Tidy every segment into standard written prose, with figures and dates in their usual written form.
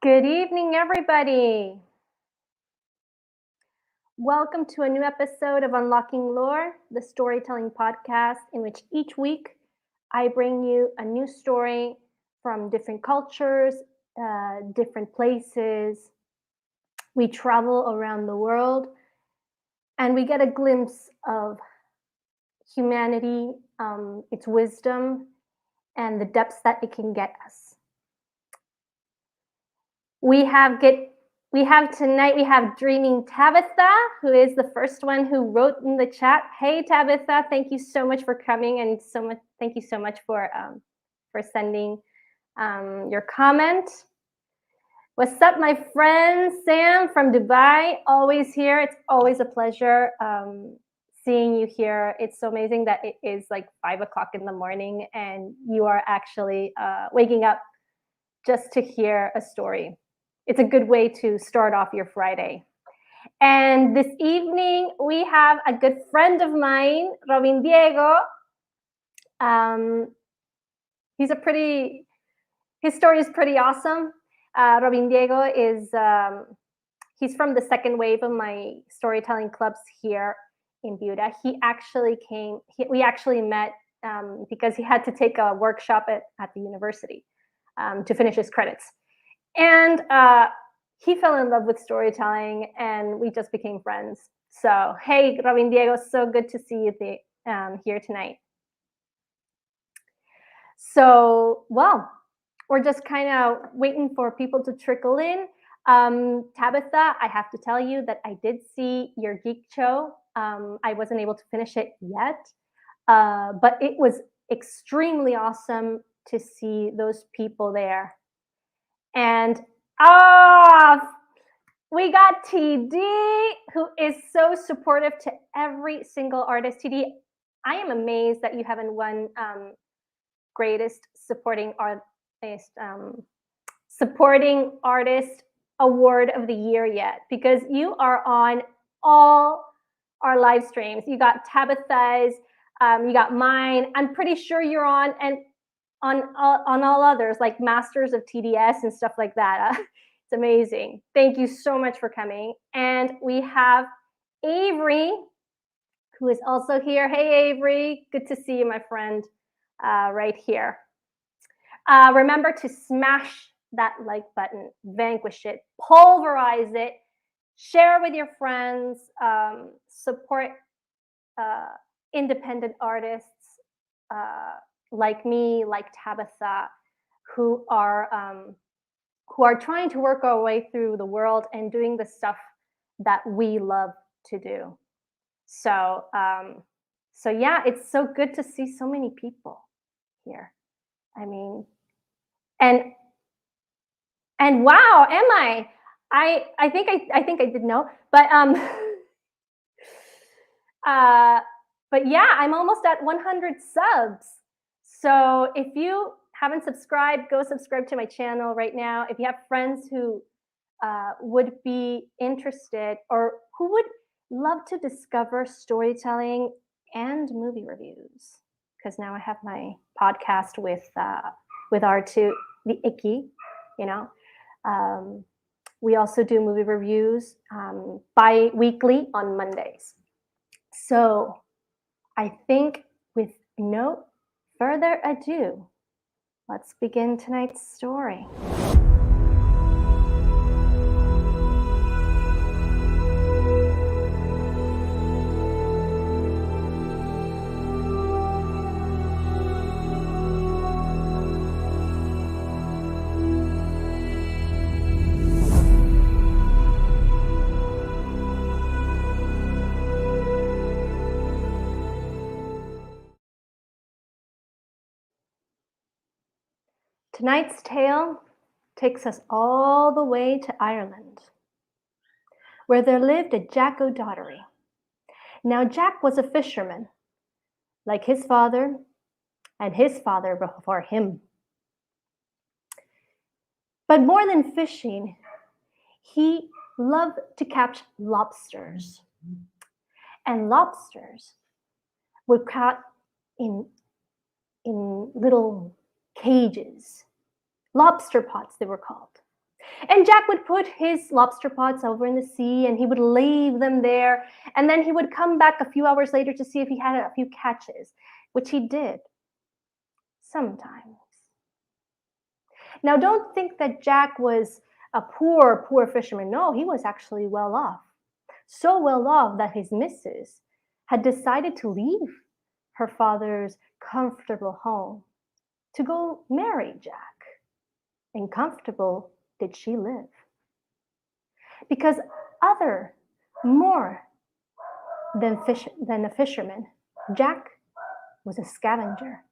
Good evening, everybody. Welcome to a new episode of Unlocking Lore, the storytelling podcast in which each week I bring you a new story from different cultures, different places. We travel around the world and we get a glimpse of humanity, its wisdom, and the depths that it can get us. We have Dreaming Tabitha, who is the first one who wrote in the chat. Hey Tabitha, thank you so much for coming, and thank you so much for sending your comment. What's up, my friend Sam from Dubai? Always here. It's always a pleasure seeing you here. It's so amazing that it is like 5 o'clock in the morning and you are actually waking up just to hear a story. It's a good way to start off your Friday. And this evening, we have a good friend of mine, Robin Diego. His story is pretty awesome. Robin Diego is, he's from the second wave of my storytelling clubs here in Buda. We actually met because he had to take a workshop at the university to finish his credits. And he fell in love with storytelling and we just became friends. So, hey, Robin Diego, so good to see you here tonight. So, well, we're just kind of waiting for people to trickle in. Tabitha, I have to tell you that I did see your geek show. I wasn't able to finish it yet, but it was extremely awesome to see those people there. And we got TD, who is so supportive to every single artist. TD, I am amazed that you haven't won Greatest Supporting Artist Award of the Year yet, because you are on all our live streams. You got Tabitha's, you got mine. I'm pretty sure you're on all others, like Masters of TDS and stuff like that. It's amazing. Thank you so much for coming. And we have Avery, who is also here. Hey, Avery. Good to see you, my friend, right here. Remember to smash that like button, vanquish it, pulverize it, share with your friends, support independent artists, like me, like Tabitha, who are trying to work our way through the world and doing the stuff that we love to do. So yeah, it's so good to see so many people here. I mean, and wow, am I think I did know, but yeah, I'm almost at 100 subs. So if you haven't subscribed, go subscribe to my channel right now. If you have friends who would be interested or who would love to discover storytelling and movie reviews, because now I have my podcast with R2, the Icky, we also do movie reviews bi-weekly on Mondays. So I think with no further ado, let's begin tonight's story. Tonight's tale takes us all the way to Ireland, where there lived a Jack O'Daugherty. Now Jack was a fisherman, like his father and his father before him. But more than fishing, he loved to catch lobsters. And lobsters were caught in little cages, lobster pots they were called. And Jack would put his lobster pots over in the sea and he would leave them there. And then he would come back a few hours later to see if he had a few catches, which he did sometimes. Now, don't think that Jack was a poor, poor fisherman. No, he was actually well off. So well off that his missus had decided to leave her father's comfortable home to go marry Jack. And comfortable did she live. Because more than a fisherman, Jack was a scavenger.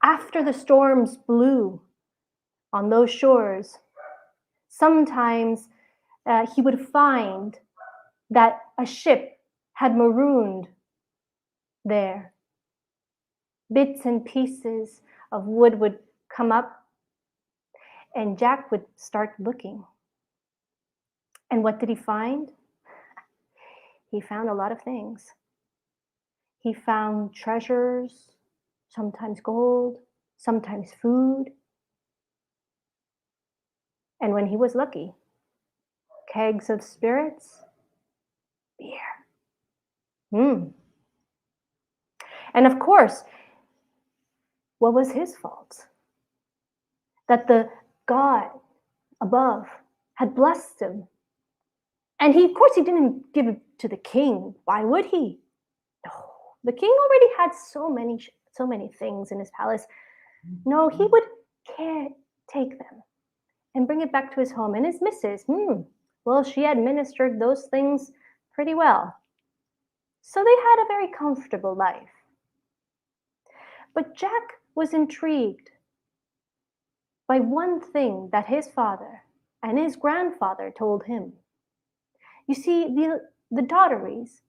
After the storms blew on those shores, sometimes he would find that a ship had marooned there. Bits and pieces of wood would come up, and Jack would start looking. And what did he find? He found a lot of things. He found treasures, sometimes gold, sometimes food. And when he was lucky, kegs of spirits, beer. And of course, what was his fault? That the God above had blessed him. And of course, he didn't give it to the king. Why would he? No, the king already had so many things in his palace. No, he would take them and bring it back to his home. And his missus, well, she administered those things pretty well. So they had a very comfortable life. But Jack was intrigued by one thing that his father and his grandfather told him. You see, the Dotteries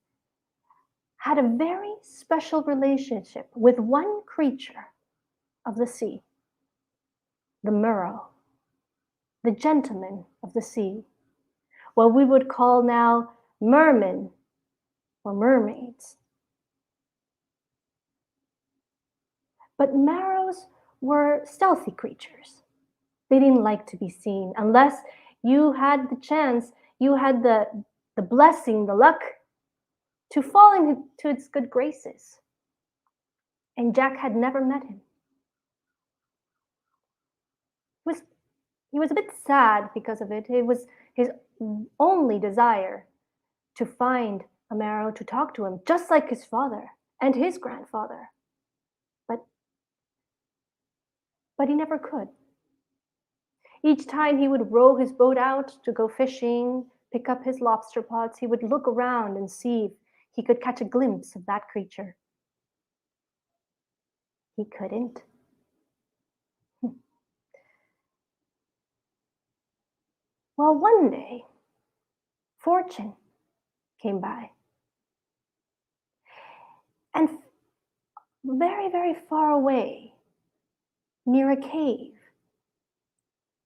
had a very special relationship with one creature of the sea, the merrow, the gentleman of the sea, what we would call now mermen or mermaids. But merrows were stealthy creatures. They didn't like to be seen unless you had the chance, you had the blessing, the luck to fall into its good graces. And Jack had never met him. He was a bit sad because of it. It was his only desire to find a merrow to talk to him, just like his father and his grandfather. But he never could. Each time he would row his boat out to go fishing, pick up his lobster pots, he would look around and see if he could catch a glimpse of that creature. He couldn't. Well, one day, Fortune came by. And very, very far away, near a cave,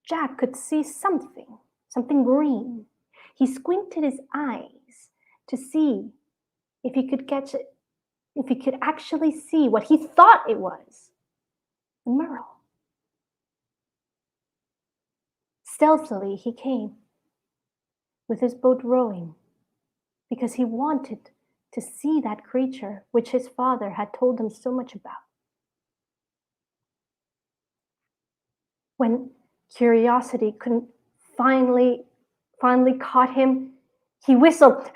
Jack could see something green. He squinted his eyes to see if he could catch it, if he could actually see what he thought it was, the merrow. Stealthily, he came with his boat rowing because he wanted to see that creature which his father had told him so much about. When curiosity couldn't finally caught him, he whistled.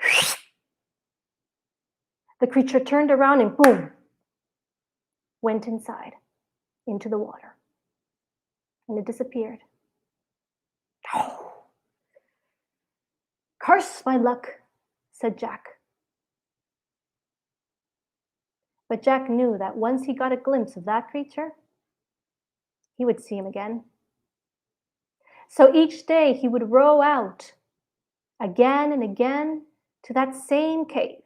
The creature turned around and boom, went inside into the water. And it disappeared. Oh, curse my luck, said Jack. But Jack knew that once he got a glimpse of that creature, he would see him again. So each day he would row out again and again to that same cave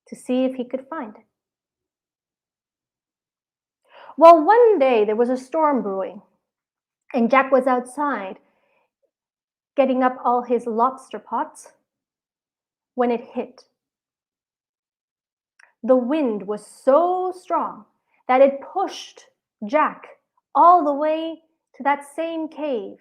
to see if he could find it. Well, one day there was a storm brewing, and Jack was outside getting up all his lobster pots when it hit. The wind was so strong that it pushed Jack all the way to that same cave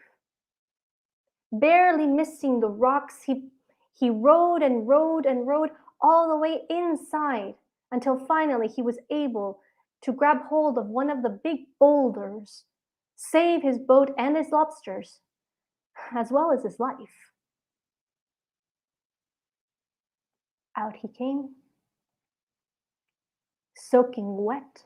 Barely missing the rocks, he rode and rode and rode all the way inside until finally he was able to grab hold of one of the big boulders, save his boat and his lobsters, as well as his life. Out he came, soaking wet.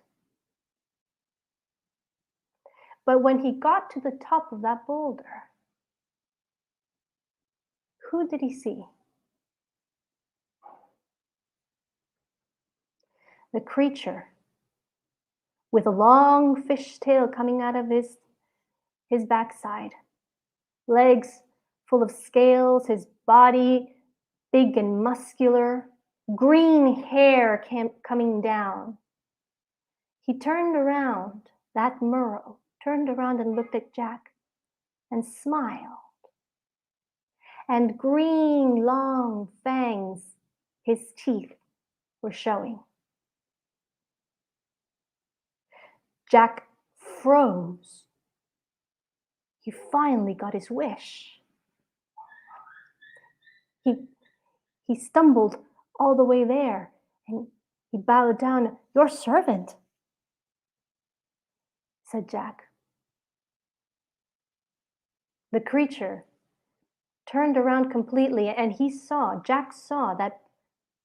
But when he got to the top of that boulder, who did he see? The creature with a long fish tail coming out of his backside, legs full of scales, his body big and muscular, green hair coming down. He turned around, that Murrow turned around and looked at Jack and smiled. And green, long fangs, his teeth were showing. Jack froze. He finally got his wish. He stumbled all the way there and he bowed down. "Your servant," said Jack. The creature turned around completely and Jack saw that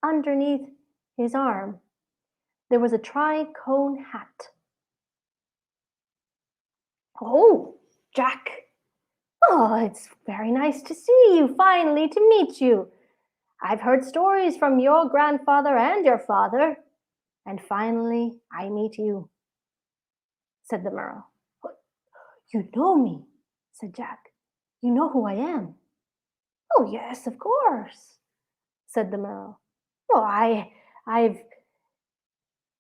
underneath his arm there was a tri-cone hat. "Oh, Jack. Oh, it's very nice to see you, finally to meet you. I've heard stories from your grandfather and your father, and finally I meet you," said the Merle. "You know me," said Jack. "You know who I am." "Oh, yes, of course," said the Merle. "Oh, I've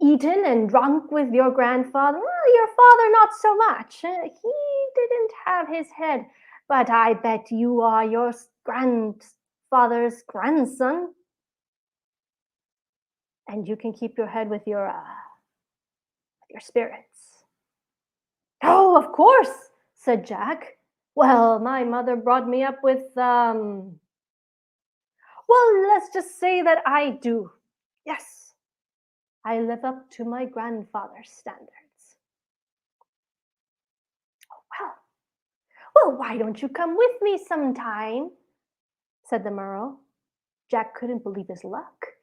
eaten and drunk with your grandfather. Well, your father, not so much. He didn't have his head, but I bet you are your grandfather's grandson. And you can keep your head with your spirits." "Oh, of course," said Jack. "Well, my mother brought me up with, well, let's just say that I do. Yes, I live up to my grandfather's standards." "Oh, well, why don't you come with me sometime?" said the Merle. Jack couldn't believe his luck.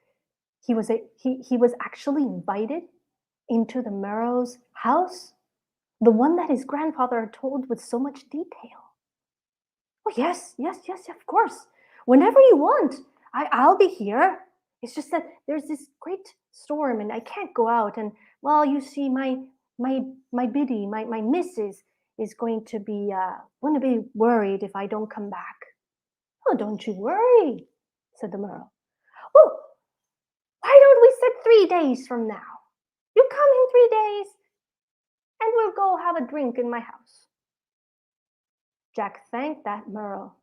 He was actually invited into the Merle's house, the one that his grandfather had told with so much detail. "Oh, yes, of course. Whenever you want, I'll be here. It's just that there's this great storm and I can't go out. And well, you see, my biddy, my missus, is going to be worried if I don't come back." "Oh, don't you worry," said the Merle. "Well, why don't we set 3 days from now? You come in 3 days, and we'll go have a drink in my house." Jack thanked that Merle,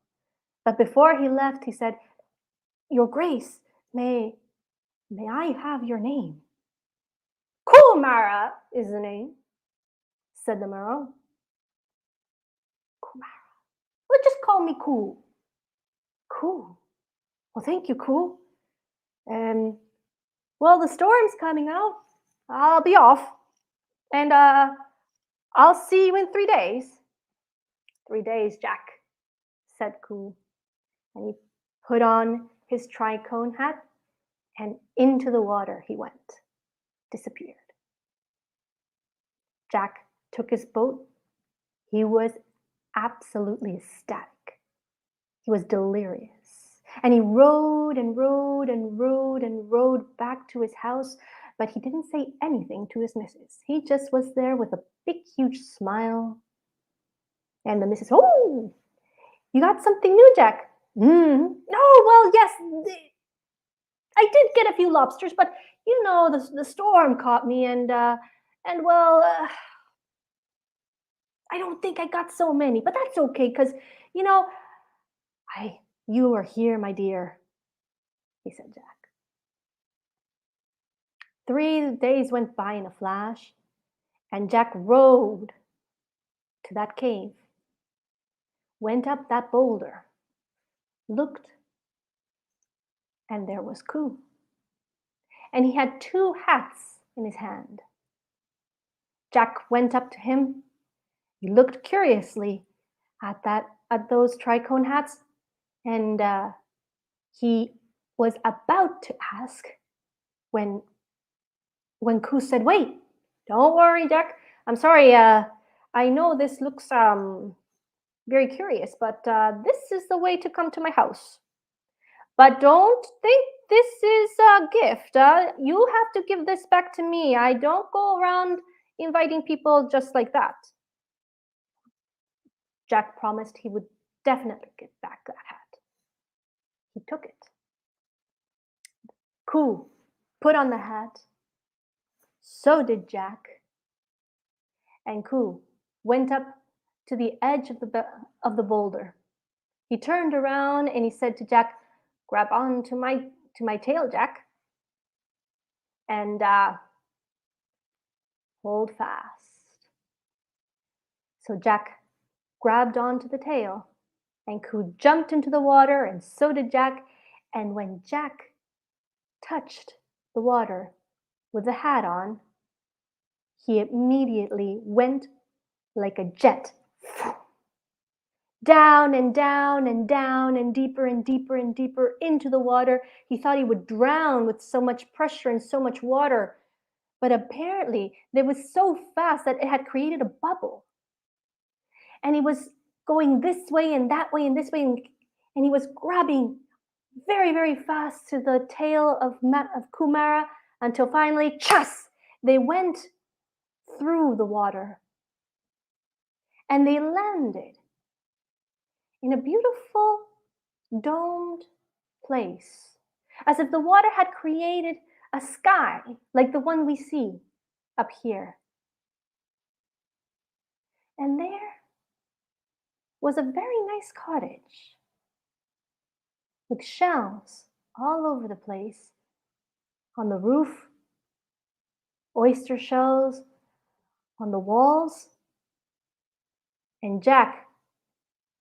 but before he left, he said, "Your Grace, may I have your name?" "Kumara is the name," said the Merle. "Kumara. Well, just call me Ku." "Ku. Well, thank you, Ku. Well, the storm's coming out. I'll be off, and I'll see you in 3 days." "3 days, Jack," said Ku, and he put on his tri-cone hat, and into the water he went, disappeared. Jack took his boat. He was absolutely ecstatic. He was delirious. And he rowed and rowed and rowed and rowed back to his house, but he didn't say anything to his missus. He just was there with a big, huge smile. And the missus, "Oh, you got something new, Jack?" "Oh, well, yes, I did get a few lobsters, but you know, the storm caught me, and well, I don't think I got so many, but that's okay, because you know, you are here, my dear," he said, Jack. 3 days went by in a flash, and Jack rowed to that cave went up that boulder, looked, and there was Coo. And he had two hats in his hand. Jack went up to him. He looked curiously at those tricone hats, and he was about to ask when Koo said, "Wait, don't worry, Jack. I'm sorry. I know this looks very curious, but this is the way to come to my house. But don't think this is a gift. You have to give this back to me. I don't go around inviting people just like that." Jack promised he would definitely give back that hat. He took it. Coo put on the hat. So did Jack. And Coo went up to the edge of the boulder. He turned around and he said to Jack, "Grab on to my tail, Jack, and hold fast." So Jack grabbed onto the tail, and Coo jumped into the water, and so did Jack. And when Jack touched the water with the hat on, he immediately went like a jet, down and down and down and deeper and deeper and deeper into the water. He thought he would drown with so much pressure and so much water, but apparently it was so fast that it had created a bubble. And he was going this way and that way and this way, and he was grabbing very, very fast to the tail of Kumara until finally, chas, they went through the water and they landed in a beautiful domed place, as if the water had created a sky like the one we see up here. And there was a very nice cottage with shells all over the place, on the roof, oyster shells on the walls, and Jack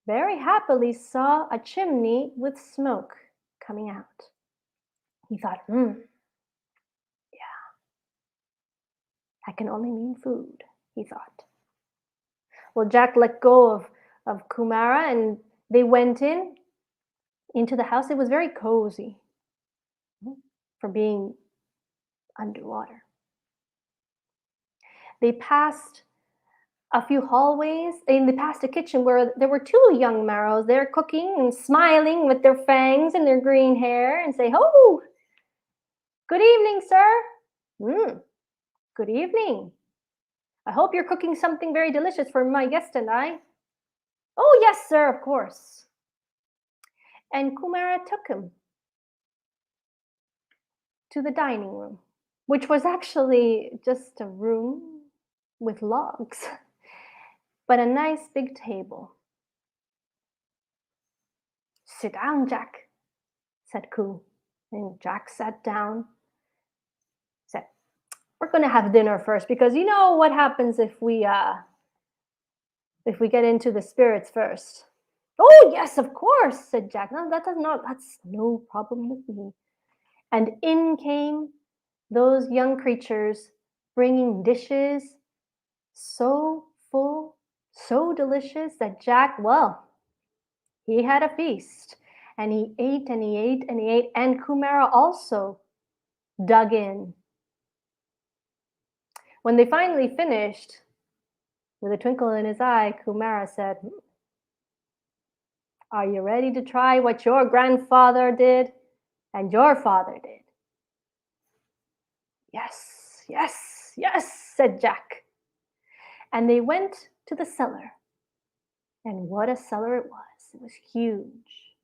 very happily saw a chimney with smoke coming out. He thought, yeah, that can only mean food, he thought. Well, Jack let go of Kumara and they went into the house. It was very cozy for being underwater. They passed a few hallways and they passed a kitchen where there were two young Marrows there cooking and smiling with their fangs and their green hair and say, "Oh, good evening, sir." Good evening. I hope you're cooking something very delicious for my guest and I." "Oh, yes, sir, of course." And Kumara took him to the dining room, which was actually just a room with logs, but a nice big table. "Sit down, Jack," said Coo. And Jack sat down, said, "We're going to have dinner first because you know what happens if we get into the spirits first." "Oh, yes, of course," said Jack. "No, that's no problem with me." And in came those young creatures bringing dishes so full, so delicious that Jack, well, he had a feast. And he ate and he ate and he ate. And Kumara also dug in. When they finally finished, with a twinkle in his eye, Kumara said, "Are you ready to try what your grandfather did and your father did?" "Yes, yes, yes," said Jack. And they went to the cellar. And what a cellar it was. It was huge.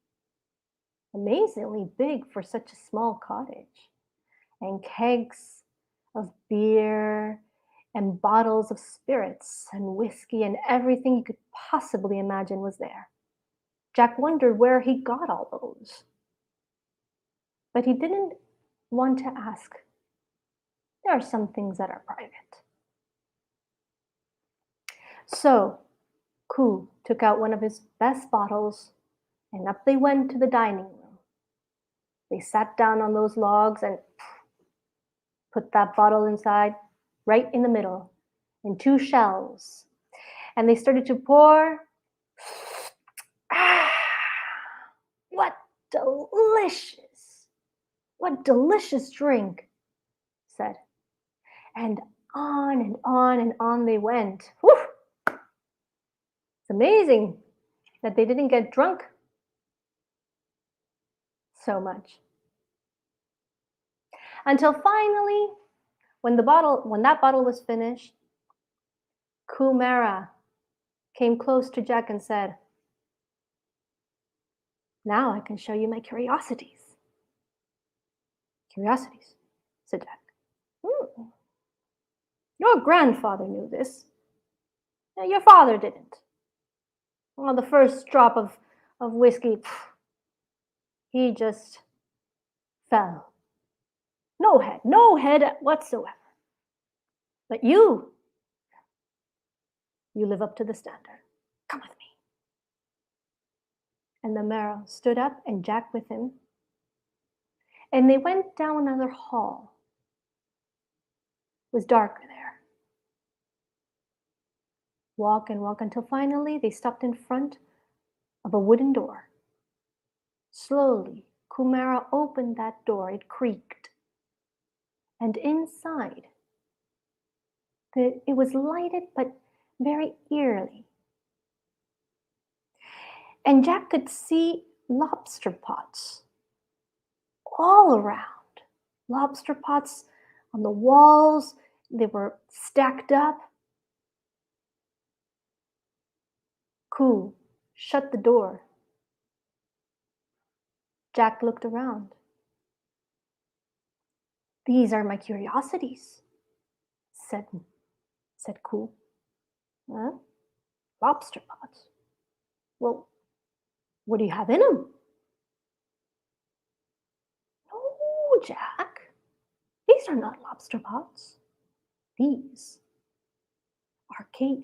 Amazingly big for such a small cottage. And kegs of beer and bottles of spirits and whiskey and everything you could possibly imagine was there. Jack wondered where he got all those. But he didn't want to ask. There are some things that are private. So Ku took out one of his best bottles, and up they went to the dining room. They sat down on those logs and put that bottle inside, right in the middle, in two shells. And they started to pour. Ah, what delicious, what delicious drink, said. And on and on and on they went. Whew! It's amazing that they didn't get drunk so much. Until finally, when that bottle was finished, Kumara came close to Jack and said, "Now I can show you my curiosities." Curiosities, said Jack. "Hmm. Your grandfather knew this. Your father didn't. Well, the first drop of whiskey, he just fell. No head whatsoever. But you live up to the standard. Come with me." And the Merrow stood up and Jack with him. And they went down another hall. It was dark there. Walk and walk until finally they stopped in front of a wooden door. Slowly, Kumara opened that door. It creaked. And inside, it was lighted but very eerily. And Jack could see lobster pots all around. Lobster pots on the walls, they were stacked up. Ku shut the door. Jack looked around. "These are my curiosities," said Ku. Huh? Lobster pots. Well, what do you have in them? No, Jack. These are not lobster pots. These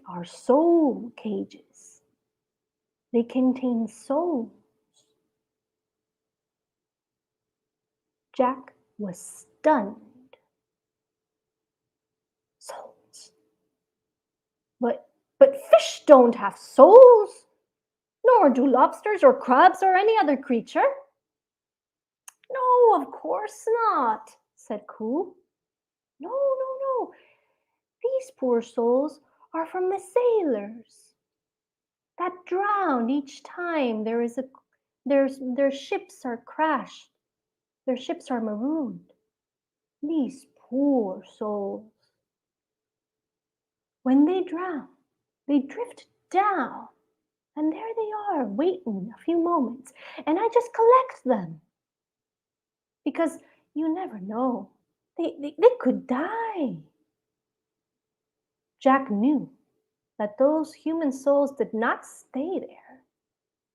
are soul cages. They contain souls. Jack was stunned. Souls. But fish don't have souls, nor do lobsters or crabs or any other creature. No, of course not, said Ku. No. These poor souls are from the sailors that drown each time their ships are crashed. Their ships are marooned. These poor souls. When they drown, they drift down, and there they are, waiting a few moments, and I just collect them. Because you never know. They could die. Jack knew that those human souls did not stay there,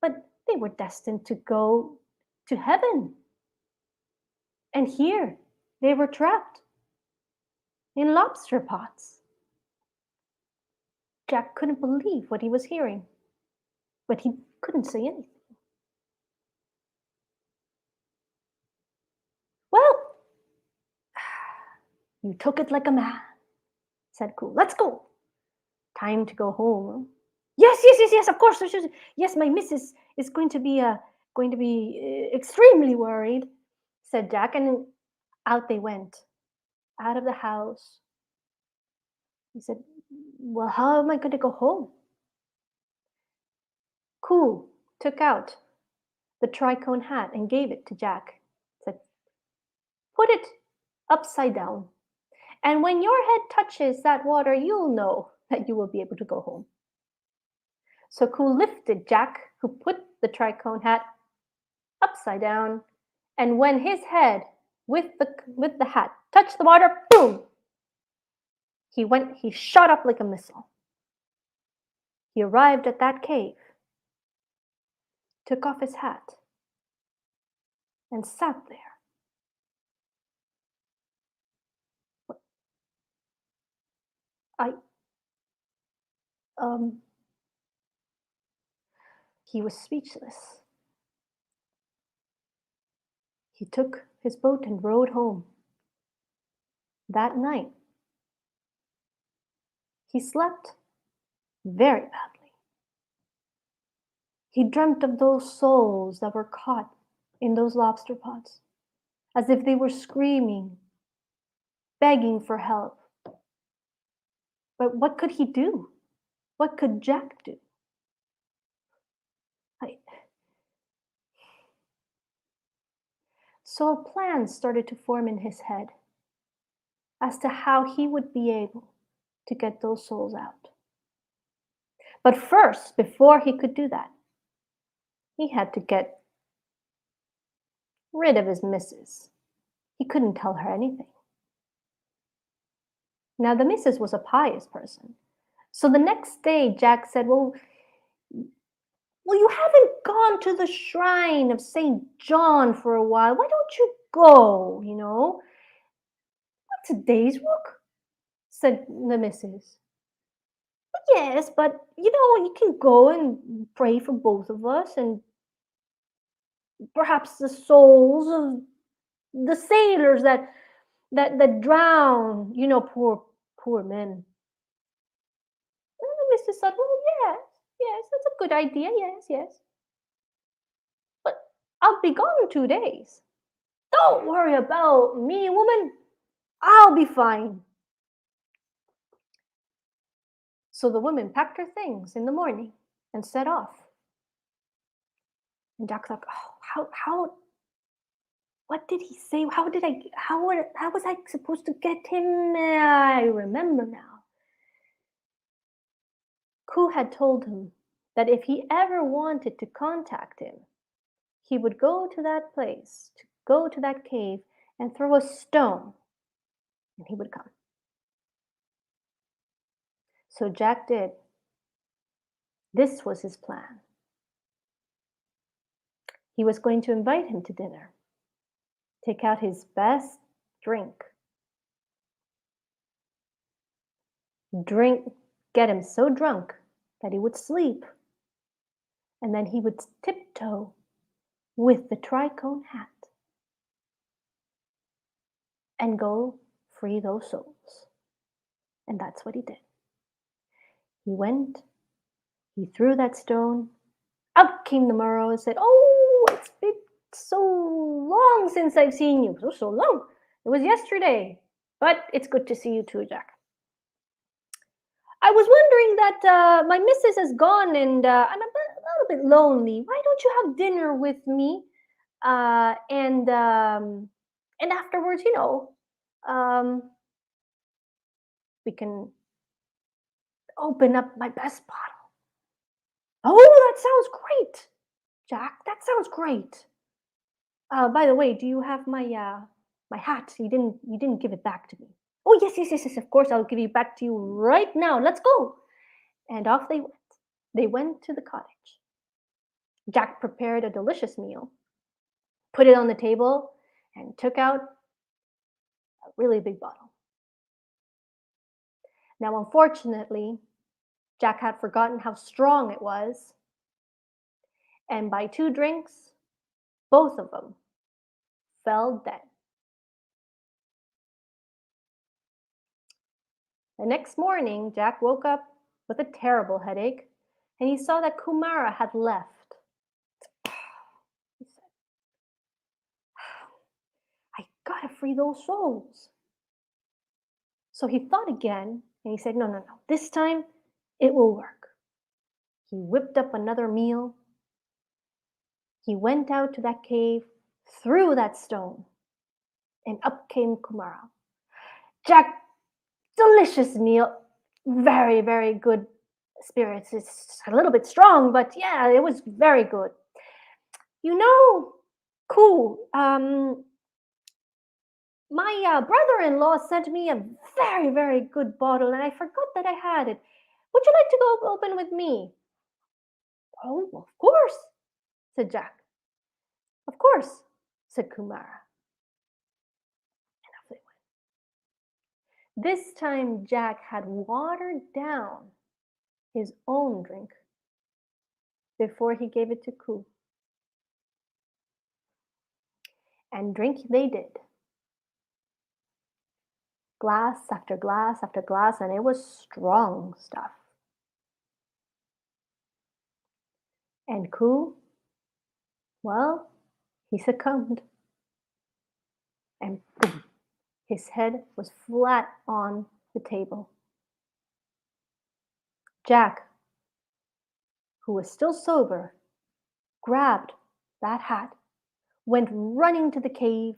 but they were destined to go to heaven. And here they were trapped in lobster pots. Jack couldn't believe what he was hearing, but he couldn't say anything. Well, you took it like a man, said Ku. Let's go. Time to go home. Yes, of course. Yes, my missus is going to be extremely worried, said Jack, and out they went, out of the house. He said, well, how am I going to go home? Ku took out the tricone hat and gave it to Jack. Said, put it upside down. And when your head touches that water, you'll know that you will be able to go home. So Ku lifted Jack, who put the tricone hat upside down, and when his head with the hat touched the water, boom! He shot up like a missile. He arrived at that cave, took off his hat, and sat there. I He was speechless. He took his boat and rowed home. That night, he slept very badly. He dreamt of those souls that were caught in those lobster pots, as if they were screaming, begging for help. But what could he do? What could Jack do? I... So a plan started to form in his head as to how he would be able to get those souls out. But first, before he could do that, he had to get rid of his missus. He couldn't tell her anything. Now, the missus was a pious person. So the next day, Jack said, Well, you haven't gone to the shrine of St. John for a while. Why don't you go, What's a day's work? Said the missus. Yes, but, you can go and pray for both of us and perhaps the souls of the sailors that drown, poor men. And the missus said, Well, yes, that's a good idea. Yes, yes. But I'll be gone in 2 days. Don't worry about me, woman. I'll be fine. So the woman packed her things in the morning and set off. And Jack thought, how, what did he say? How was I supposed to get him? I remember now. Ku had told him that if he ever wanted to contact him, he would go to that place, to go to that cave and throw a stone, and he would come. So Jack did. This was his plan. He was going to invite him to dinner, take out his best drink, get him so drunk that he would sleep, and then he would tiptoe with the tricone hat and go free those souls. And that's what he did. He went, he threw that stone, out came the Morrow and said, Oh, it's been so long since I've seen you. So long. It was yesterday. But it's good to see you too, Jack. I was wondering that my missus has gone and I'm a little bit lonely. Why don't you have dinner with me? And afterwards, we can open up my best bottle. Oh, that sounds great, Jack. That sounds great. By the way, do you have my hat? You didn't give it back to me. Oh, yes. Of course, I'll give it back to you right now. Let's go. And off they went. They went to the cottage. Jack prepared a delicious meal, put it on the table, and took out a really big bottle. Now, unfortunately, Jack had forgotten how strong it was, and by 2 drinks, both of them fell dead. The next morning, Jack woke up with a terrible headache, and he saw that Kumara had left. He said, I gotta free those souls. So he thought again, and he said, No. This time, it will work. He whipped up another meal. He went out to that cave, threw that stone, and up came Kumara. Jack, delicious meal, very, very good spirits. It's a little bit strong, but yeah, it was very good. Cool. My brother-in-law sent me a very, very good bottle, and I forgot that I had it. Would you like to go open with me? Oh, of course, said Jack. Of course, said Kumara. And off they went. This time Jack had watered down his own drink. before he gave it to Ku. And drink they did. Glass after glass after glass, and it was strong stuff. And Ku, well, he succumbed. And boom, his head was flat on the table. Jack, who was still sober, grabbed that hat, went running to the cave,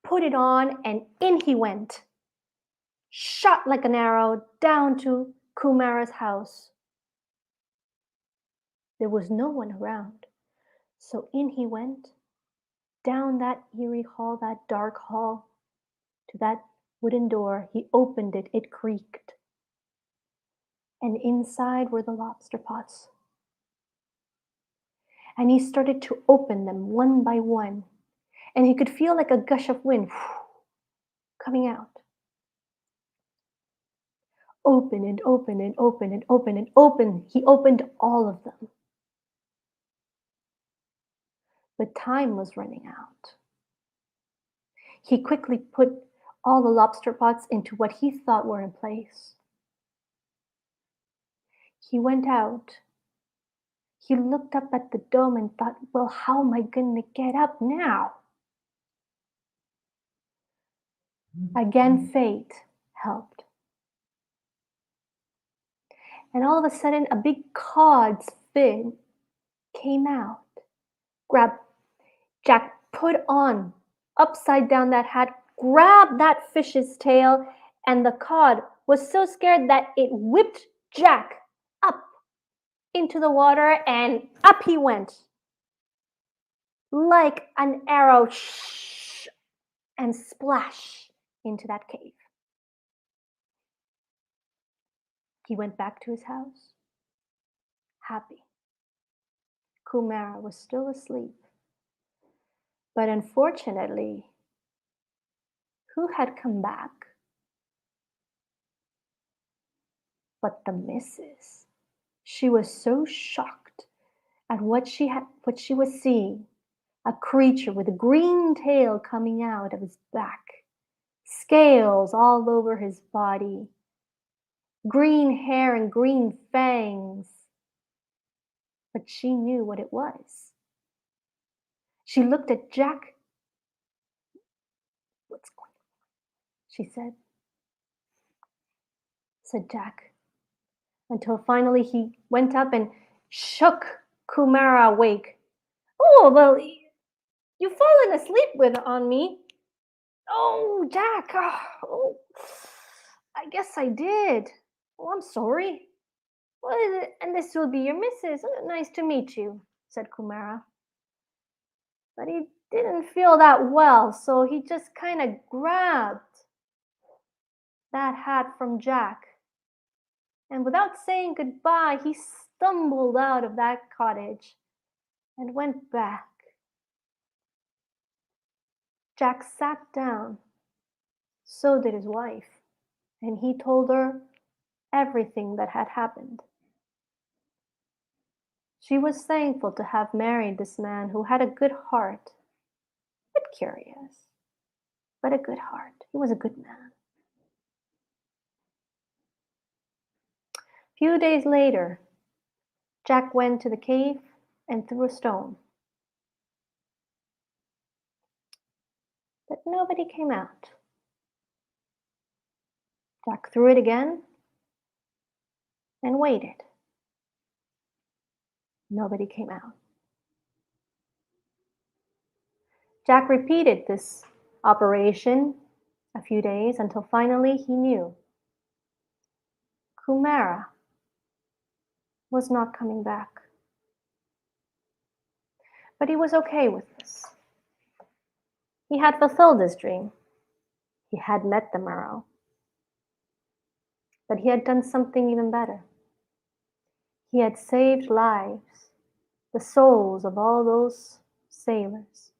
put it on, and in he went. Shot like an arrow down to Kumara's house. There was no one around, so in he went, down that eerie hall, that dark hall, to that wooden door. He opened it, it creaked. And inside were the lobster pots. And he started to open them one by one, and he could feel like a gush of wind coming out. Open and open and open and open and open. He opened all of them. But time was running out. He quickly put all the lobster pots into what he thought were in place. He went out. He looked up at the dome and thought, well, how am I going to get up now? Again, fate helped. And all of a sudden, a big cod's fin came out. Grabbed Jack, put on upside down that hat, grabbed that fish's tail, and the cod was so scared that it whipped Jack up into the water, and up he went like an arrow, and splash into that cave. He went back to his house, happy. Kumara was still asleep. But unfortunately, who had come back but the missus? She was so shocked at what she was seeing. A creature with a green tail coming out of his back, scales all over his body, green hair and green fangs. But she knew what it was. She looked at Jack. What's going on? She said Jack, until finally he went up and shook Kumara awake. Oh, well, you've fallen asleep on me. Oh, Jack, oh, I guess I did. Oh, I'm sorry. Well, and this will be your missus. Nice to meet you, said Kumara. But he didn't feel that well, so he just kind of grabbed that hat from Jack. And without saying goodbye, he stumbled out of that cottage and went back. Jack sat down. So did his wife. And he told her everything that had happened. She was thankful to have married this man who had a good heart. A bit curious, but a good heart. He was a good man. A few days later, Jack went to the cave and threw a stone. But nobody came out. Jack threw it again and waited. Nobody came out. Jack repeated this operation a few days until finally he knew Kumara was not coming back. But he was okay with this. He had fulfilled his dream. He had met the Merrow. But he had done something even better. He had saved lives, the souls of all those sailors.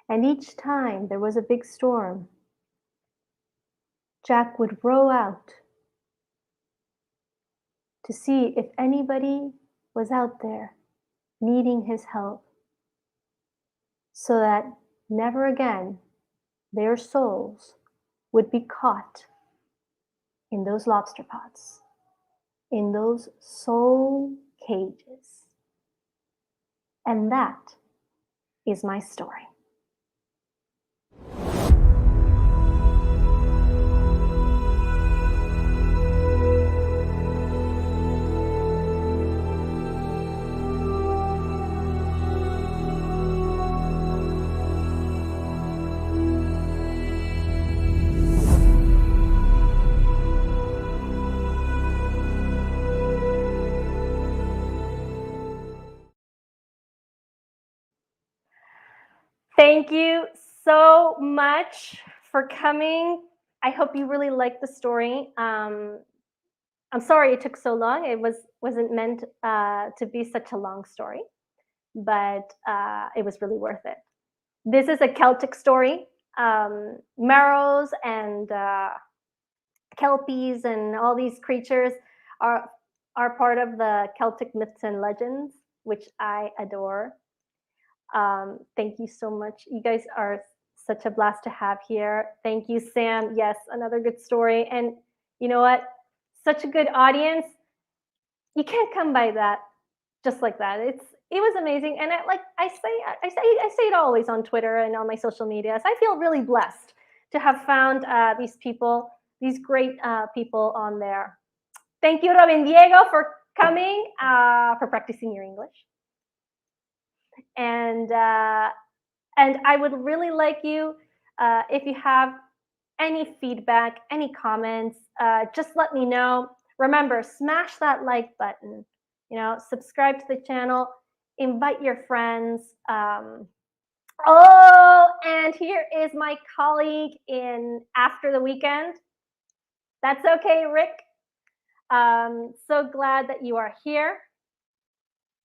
And each time there was a big storm, Jack would row out to see if anybody was out there needing his help so that never again their souls would be caught in those lobster pots, in those soul cages. And that is my story. Thank you so much for coming. I hope you really liked the story. I'm sorry it took so long. It wasn't meant to be such a long story, but it was really worth it. This is a Celtic story. Marrows and kelpies and all these creatures are part of the Celtic myths and legends, which I adore. Thank you so much. You guys are such a blast to have here. Thank you, Sam. Yes, another good story. And you know what? Such a good audience. You can't come by that just like that. It was amazing. And I say it always on Twitter and on my social media. So I feel really blessed to have found these people, these great people on there. Thank you, Robin Diego, for coming, for practicing your English. And I would really like you, if you have any feedback, any comments, just let me know. Remember, smash that like button. Subscribe to the channel, invite your friends. Oh, and here is my colleague in After the Weekend. That's okay, Rick. So glad that you are here.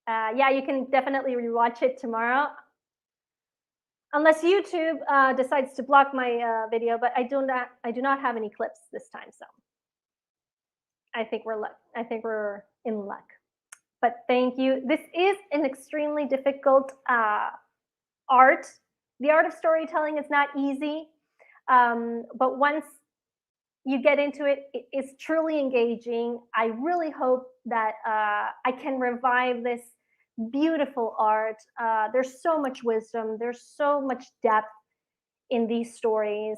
Yeah, you can definitely rewatch it tomorrow. Unless YouTube decides to block my video, but I do not have any clips this time, so I think we're in luck. But thank you. This is an extremely difficult art. The art of storytelling is not easy, but once you get into it, it's truly engaging. I really hope that I can revive this beautiful art. There's so much wisdom. There's so much depth in these stories.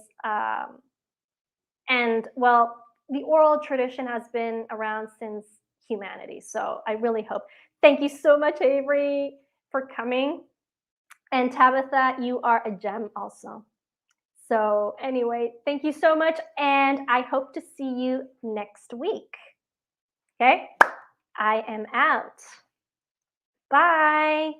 And well, the oral tradition has been around since humanity. So I really hope. Thank you so much, Avery, for coming. And Tabitha, you are a gem also. So anyway, thank you so much. And I hope to see you next week. Okay, I am out. Bye.